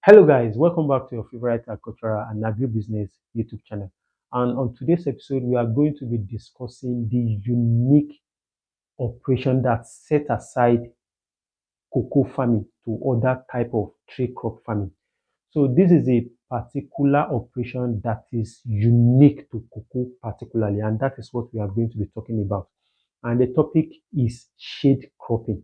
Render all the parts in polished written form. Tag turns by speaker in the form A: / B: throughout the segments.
A: Hello guys, welcome back to your favorite agricultural and agribusiness YouTube channel. And on today's episode, we are going to be discussing the unique operation that set aside cocoa farming to other type of tree crop farming. So this is a particular operation that is unique to cocoa particularly, and that is what we are going to be talking about. And the topic is shade cropping.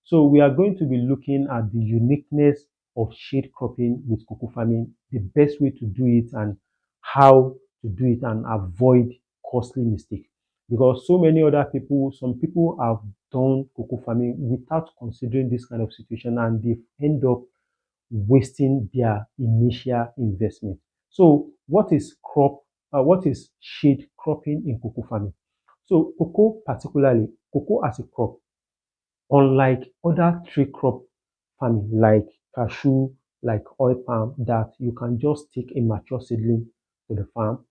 A: So we are going to be looking at the uniqueness of shade cropping with cocoa farming, the best way to do it and how to do it and avoid costly mistake. Because so many other people, some people have done cocoa farming without considering this kind of situation and they end up wasting their initial investment. So what is shade cropping in cocoa farming? So cocoa particularly, cocoa as a crop, unlike other tree crop farming like cashew, like oil palm, that you can just take a mature seedling to the farm,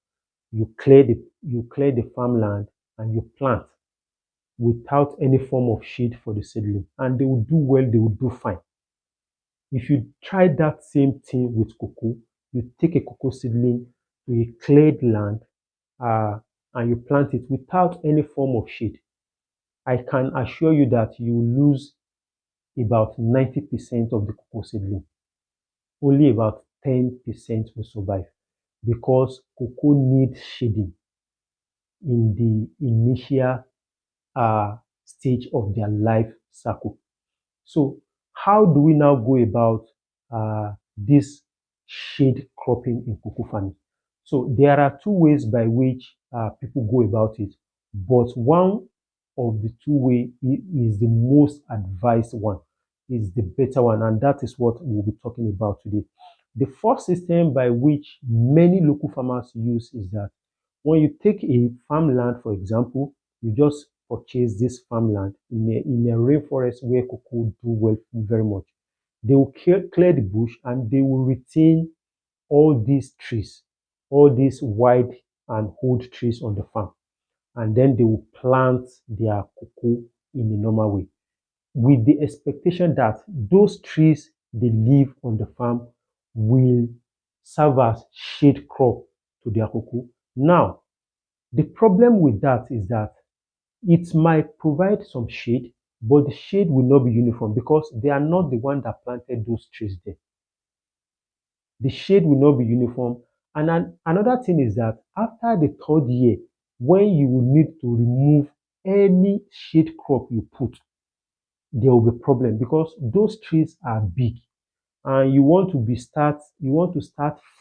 A: you clear the farmland and you plant without any form of shade for the seedling, and they will do well, they will do fine. If you try that same thing with cocoa, you take a cocoa seedling to a cleared land uh, and you plant it without any form of shade. I can assure you that you will lose about 90% of the cocoa seedling. Only about 10% will survive because cocoa needs shading in the initial stage of their life cycle. So, how do we now go about this shade cropping in cocoa farming? So, there are two ways by which people go about it, but one of the two way is the most advised one, is the better one, and that is what we'll be talking about today. The first system by which many local farmers use is that when you take a farmland, for example, you just purchase this farmland in a rainforest where cocoa do well very much. They will clear the bush and they will retain all these trees, all these wide and old trees on the farm. And then they will plant their cocoa in a normal way with the expectation that those trees they leave on the farm will serve as shade crop to their cocoa. Now, the problem with that is that it might provide some shade, but the shade will not be uniform because they are not the one that planted those trees there. The shade will not be uniform. And another thing is that after the third year, when you will need to remove any shade crop you put, there will be problem because those trees are big and you want to start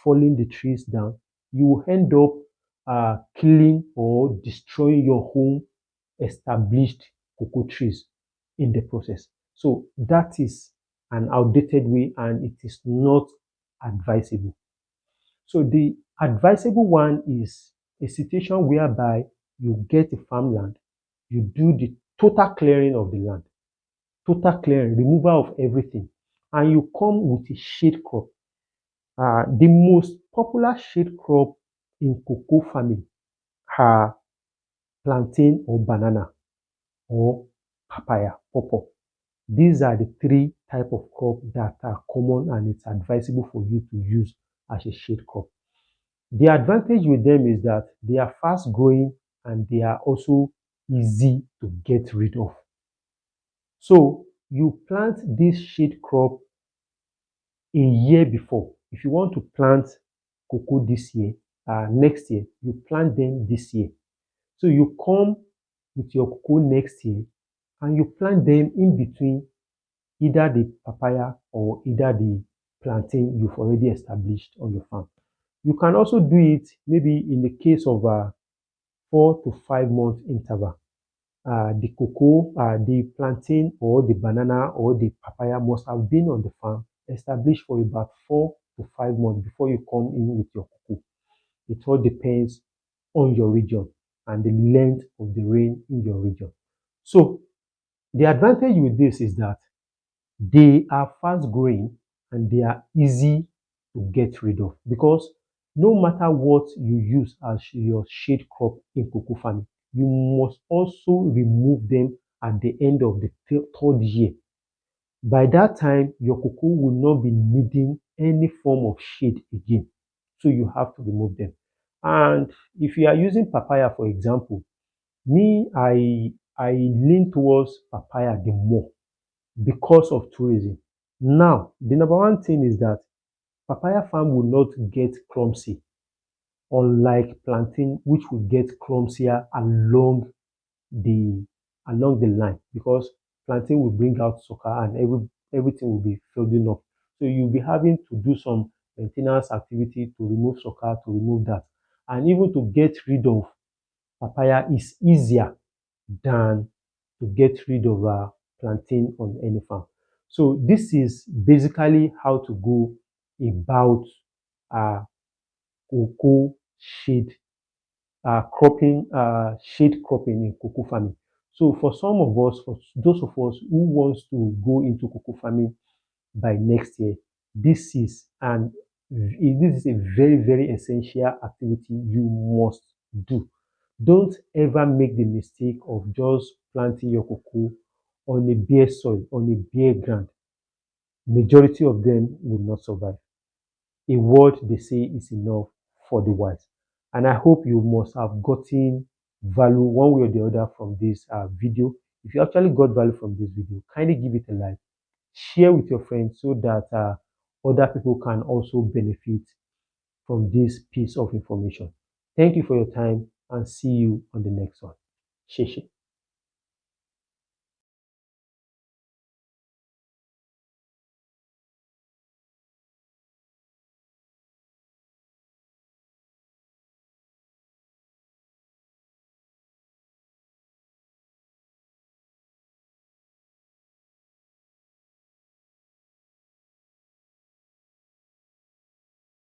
A: falling the trees down, you will end up killing or destroying your home established cocoa trees in the process. So that is an outdated way and it is not advisable. So the advisable one is a situation whereby you get a farmland, you do the total clearing of the land, total clearing, removal of everything, and you come with a shade crop. The most popular shade crop in cocoa farming are plantain or banana or papaya, pawpaw. These are the three type of crop that are common and it's advisable for you to use as a shade crop. The advantage with them is that they are fast growing and they are also easy to get rid of. So you plant this shade crop a year before. If you want to plant cocoa this year, next year, you plant them this year. So you come with your cocoa next year and you plant them in between either the papaya or either the plantain you've already established on your farm. You can also do it maybe in the case of 4 to 5 month interval. The plantain or the banana or the papaya must have been on the farm established for about 4 to 5 months before you come in with your cocoa. It all depends on your region and the length of the rain in your region. So the advantage with this is that they are fast growing and they are easy to get rid of because no matter what you use as your shade crop in cocoa farming, you must also remove them at the end of the third year. By that time, your cocoa will not be needing any form of shade again. So you have to remove them. And if you are using papaya, for example, me, I lean towards papaya the more because of tourism. Now, the number one thing is that papaya farm will not get clumsy, unlike plantain, which will get clumsier the along the line because planting will bring out sucker and everything will be filled up. So you'll be having to do some maintenance activity to remove sucker, to remove that. And even to get rid of papaya is easier than to get rid of plantain on any farm. So this is basically how to go about uh, cocoa shade shade cropping in cocoa farming. So for some of us, for those of us who wants to go into cocoa farming by next year, this is and this is a very essential activity you must do. Don't ever make the mistake of just planting your cocoa on a bare soil, on a bare ground. Majority of them will not survive. A word they say is enough for the wise. And I hope you must have gotten value one way or the other from this video. If you actually got value from this video, kindly give it a like, share with your friends so that other people can also benefit from this piece of information. Thank you for your time and see you on the next one. Sheshe.